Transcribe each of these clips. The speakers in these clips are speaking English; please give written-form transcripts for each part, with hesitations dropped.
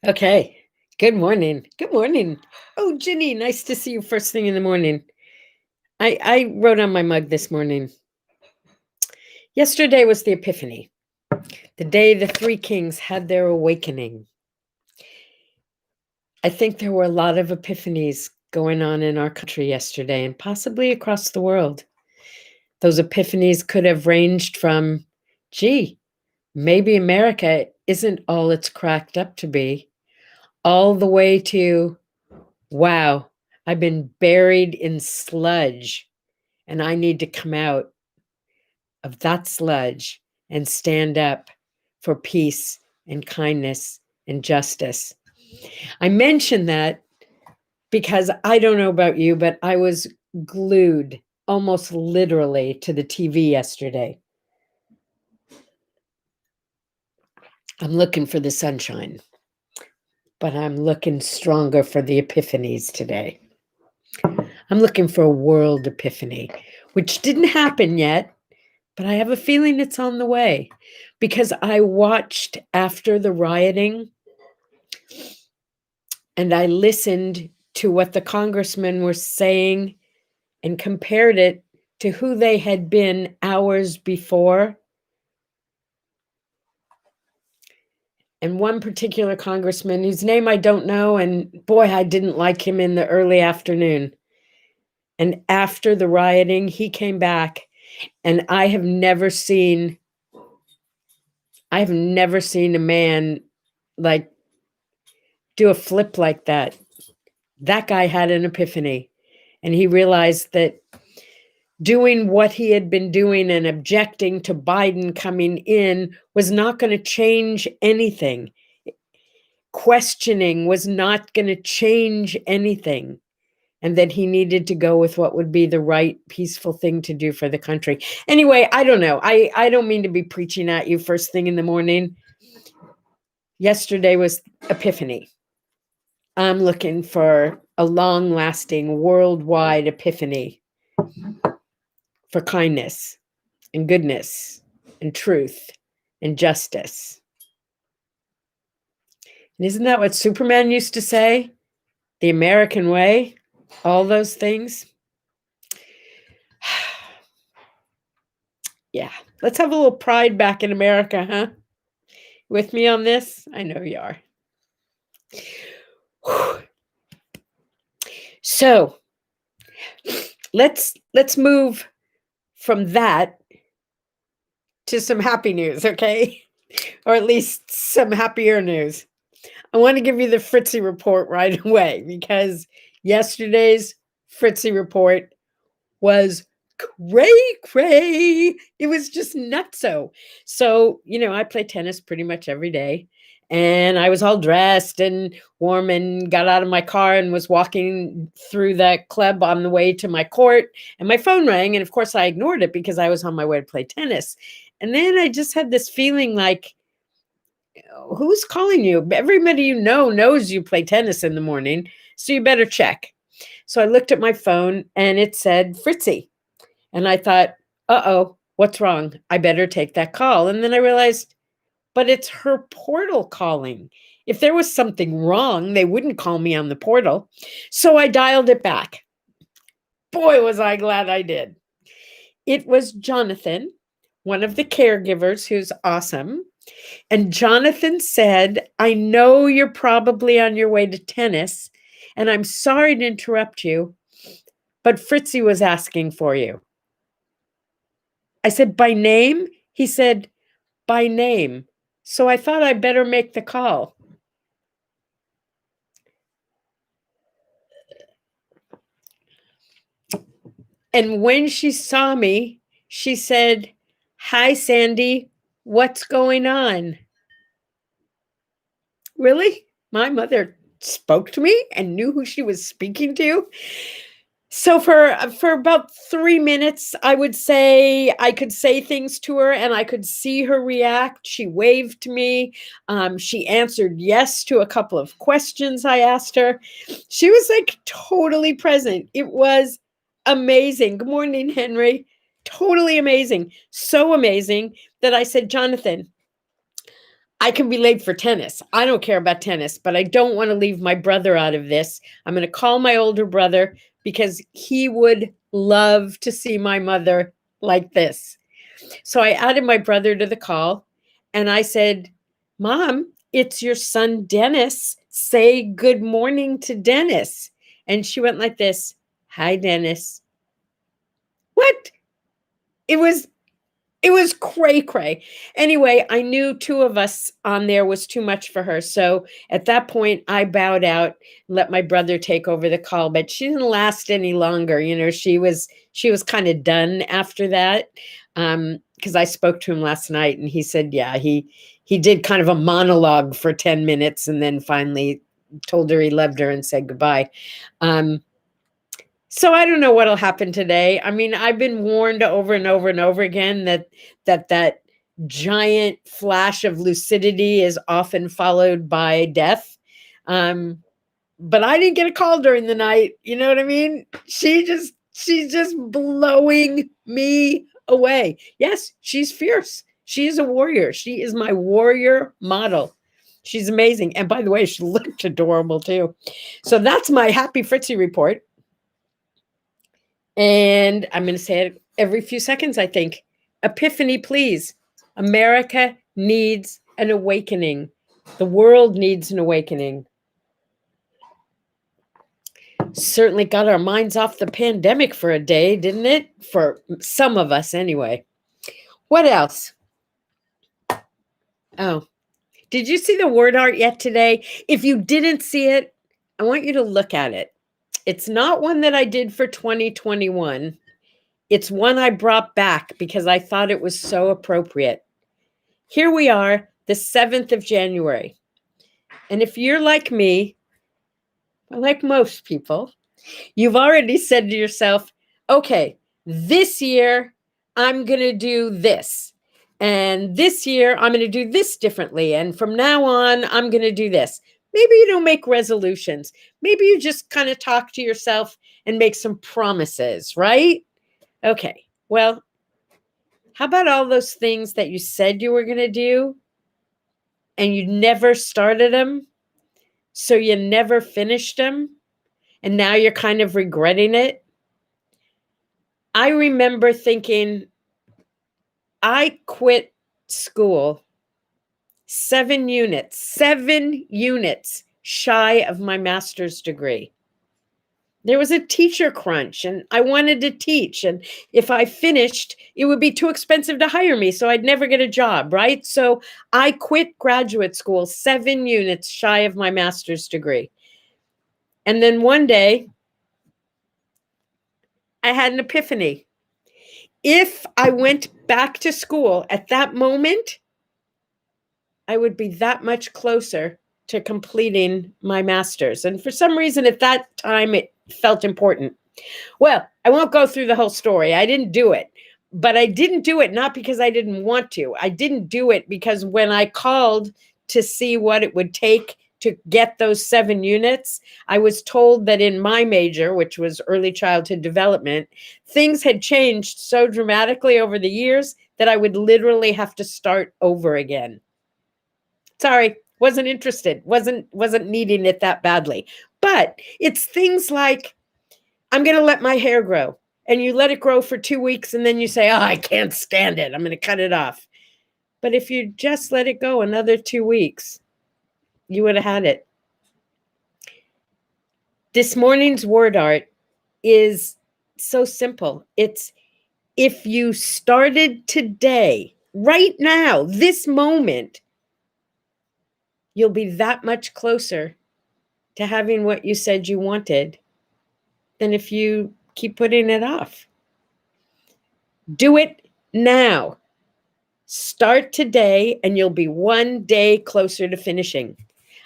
Okay. Good morning. Good morning. Oh, Ginny, nice to see you first thing in the morning. I wrote on my mug this morning. Yesterday was the Epiphany, the day the three kings had their awakening. I think there were a lot of epiphanies going on in our country yesterday and possibly across the world. Those epiphanies could have ranged from, gee, maybe America isn't all it's cracked up to be, all the way to, wow, I've been buried in sludge and I need to come out of that sludge and stand up for peace and kindness and justice. I mention that because I don't know about you, but I was glued almost literally to the TV yesterday. I'm looking for the sunshine, but I'm looking stronger for the epiphanies today. I'm looking for a world epiphany, which didn't happen yet, but I have a feeling it's on the way because I watched after the rioting and I listened to what the congressmen were saying and compared it to who they had been hours before. And one particular congressman whose name I don't know, and boy, I didn't like him in the early afternoon. And after the rioting, he came back, and I have never seen a man like do a flip like that. That guy had an epiphany, and he realized that doing what he had been doing and objecting to Biden coming in was not going to change anything. Questioning was not going to change anything. And that he needed to go with what would be the right, peaceful thing to do for the country. Anyway, I don't know. I don't mean to be preaching at you first thing in the morning. Yesterday was Epiphany. I'm looking for a long-lasting, worldwide epiphany for kindness and goodness and truth and justice. And isn't that what Superman used to say? The American way, all those things. Yeah, let's have a little pride back in America, huh? With me on this? I know you are. So let's move from that to some happy news, okay? Or at least some happier news. I want to give you the Fritzi report right away because yesterday's Fritzi report was cray. It was just nutso. So, I play tennis pretty much every day. And I was all dressed and warm and got out of my car and was walking through the club on the way to my court. And my phone rang. And of course, I ignored it because I was on my way to play tennis. And then I just had this feeling like, who's calling you? Everybody you know knows you play tennis in the morning. So you better check. So I looked at my phone and it said Fritzi. And I thought, uh-oh, what's wrong? I better take that call. And then I realized, but it's her portal calling. If there was something wrong, they wouldn't call me on the portal. So I dialed it back. Boy, was I glad I did. It was Jonathan, one of the caregivers who's awesome. And Jonathan said, I know you're probably on your way to tennis, and I'm sorry to interrupt you, but Fritzi was asking for you. I said, by name? He said, by name. So I thought I'd better make the call. And when she saw me, she said, hi, Sandy, what's going on? Really? My mother spoke to me and knew who she was speaking to? So for about 3 minutes, I would say I could say things to her and I could see her react. She waved to me. She answered yes to a couple of questions I asked her. She was like totally present. It was amazing. Good morning, Henry. Totally amazing. So amazing that I said, Jonathan, I can be late for tennis. I don't care about tennis, but I don't want to leave my brother out of this. I'm going to call my older brother because he would love to see my mother like this. So I added my brother to the call and I said, Mom, it's your son, Dennis. Say good morning to Dennis. And she went like this. Hi, Dennis. What? It was cray cray. Anyway, I knew two of us on there was too much for her. So at that point, I bowed out, let my brother take over the call. But she didn't last any longer. You know, she was kind of done after that. Because I spoke to him last night, and he said, yeah, he did kind of a monologue for 10 minutes, and then finally told her he loved her and said goodbye. So I don't know what'll happen today. I mean, I've been warned over and over and over again that giant flash of lucidity is often followed by death. But I didn't get a call during the night. You know what I mean? She's just blowing me away. Yes, she's fierce. She is a warrior. She is my warrior model. She's amazing. And by the way, she looked adorable too. So that's my happy Fritzi report. And I'm going to say it every few seconds, I think. Epiphany, please. America needs an awakening. The world needs an awakening. Certainly got our minds off the pandemic for a day, didn't it? For some of us, anyway. What else? Oh, did you see the word art yet today? If you didn't see it, I want you to look at it. It's not one that I did for 2021. It's one I brought back because I thought it was so appropriate. Here we are, the 7th of January. And if you're like me, like most people, you've already said to yourself, okay, this year I'm going to do this. And this year I'm going to do this differently. And from now on, I'm going to do this. Maybe you don't make resolutions. Maybe you just kind of talk to yourself and make some promises, right? Okay, well, how about all those things that you said you were going to do and you never started them, so you never finished them, and now you're kind of regretting it? I remember thinking, I quit school 7 units shy of my master's degree. There was a teacher crunch and I wanted to teach. And if I finished, it would be too expensive to hire me. So I'd never get a job, right? So I quit graduate school 7 units shy of my master's degree. And then one day I had an epiphany. If I went back to school at that moment, I would be that much closer to completing my master's. And for some reason at that time, it felt important. Well, I won't go through the whole story. I didn't do it, but I didn't do it not because I didn't want to. I didn't do it because when I called to see what it would take to get those 7 units, I was told that in my major, which was early childhood development, things had changed so dramatically over the years that I would literally have to start over again. Sorry, wasn't interested, wasn't needing it that badly. But it's things like, I'm going to let my hair grow. And you let it grow for 2 weeks and then you say, oh, I can't stand it. I'm going to cut it off. But if you just let it go another 2 weeks, you would have had it. This morning's word art is so simple. It's, if you started today, right now, this moment, you'll be that much closer to having what you said you wanted than if you keep putting it off. Do it now. Start today and you'll be one day closer to finishing.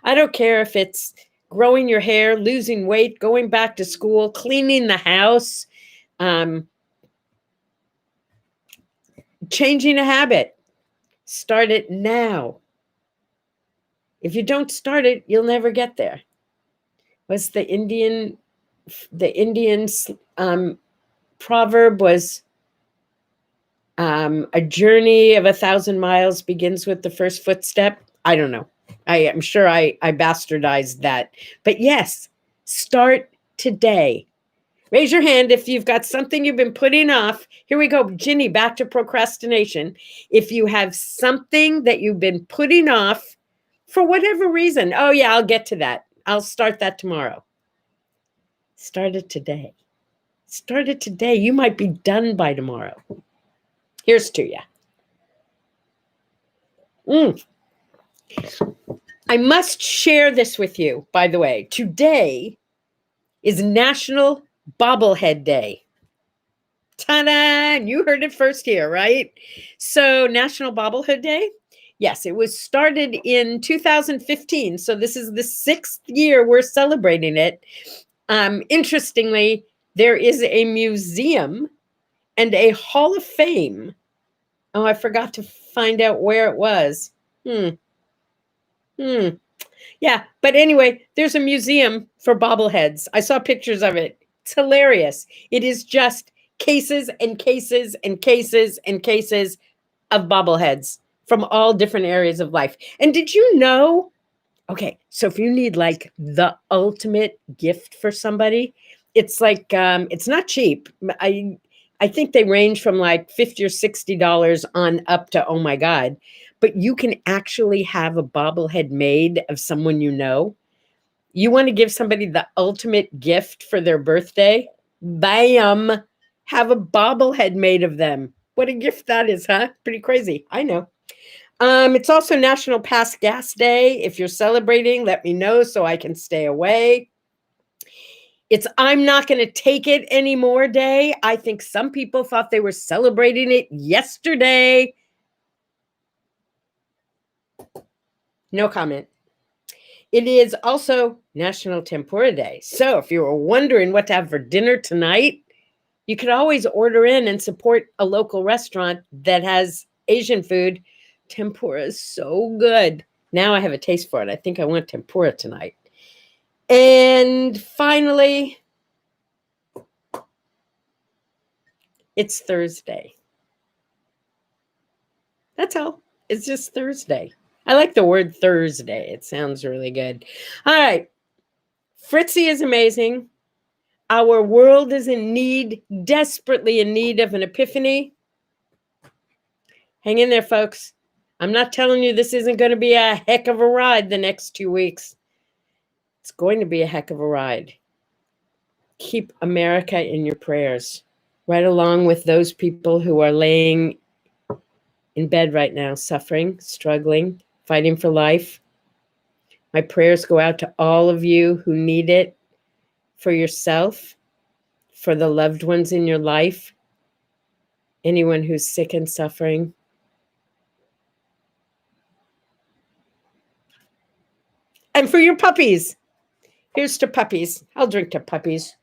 I don't care if it's growing your hair, losing weight, going back to school, cleaning the house, changing a habit. Start it now. If you don't start it, you'll never get there. What's the Indian proverb was, a journey of 1,000 miles begins with the first footstep. I don't know. I am sure I bastardized that. But yes, start today. Raise your hand if you've got something you've been putting off. Here we go. Ginny, back to procrastination. If you have something that you've been putting off for whatever reason, oh yeah, I'll get to that. I'll start that tomorrow. Start it today. Start it today. You might be done by tomorrow. Here's to you. I must share this with you, by the way. Today is National Bobblehead Day. Ta-da! You heard it first here, right? So National Bobblehead Day? Yes, it was started in 2015. So this is the 6th year we're celebrating it. Interestingly, there is a museum and a Hall of Fame. Oh, I forgot to find out where it was. Yeah, but anyway, there's a museum for bobbleheads. I saw pictures of it. It's hilarious. It is just cases and cases and cases and cases of bobbleheads from all different areas of life. And did you know? Okay, so if you need like the ultimate gift for somebody, it's like it's not cheap. I think they range from like $50 or $60 on up to, oh my God. But you can actually have a bobblehead made of someone you know. You want to give somebody the ultimate gift for their birthday? Bam! Have a bobblehead made of them. What a gift that is, huh? Pretty crazy. I know. It's also National Pass Gas Day. If you're celebrating, let me know so I can stay away. It's I'm not going to take it anymore day. I think some people thought they were celebrating it yesterday. No comment. It is also National Tempura Day. So if you were wondering what to have for dinner tonight, you could always order in and support a local restaurant that has Asian food. Tempura is so good. Now I have a taste for it. I think I want tempura tonight. And finally, it's Thursday. That's all. It's just Thursday. I like the word Thursday. It sounds really good. All right. Fritzi is amazing. Our world is in need, desperately in need of an epiphany. Hang in there, folks. I'm not telling you this isn't going to be a heck of a ride the next 2 weeks. It's going to be a heck of a ride. Keep America in your prayers, right along with those people who are laying in bed right now, suffering, struggling, fighting for life. My prayers go out to all of you who need it, for yourself, for the loved ones in your life, anyone who's sick and suffering. And for your puppies. Here's to puppies. I'll drink to puppies.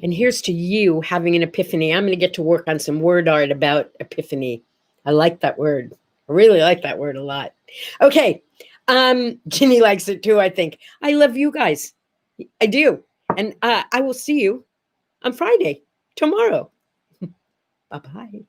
And here's to you having an epiphany. I'm going to get to work on some word art about epiphany. I like that word. I really like that word a lot. Okay. Ginny likes it too, I think. I love you guys. I do. And I will see you on Friday, tomorrow. Bye-bye.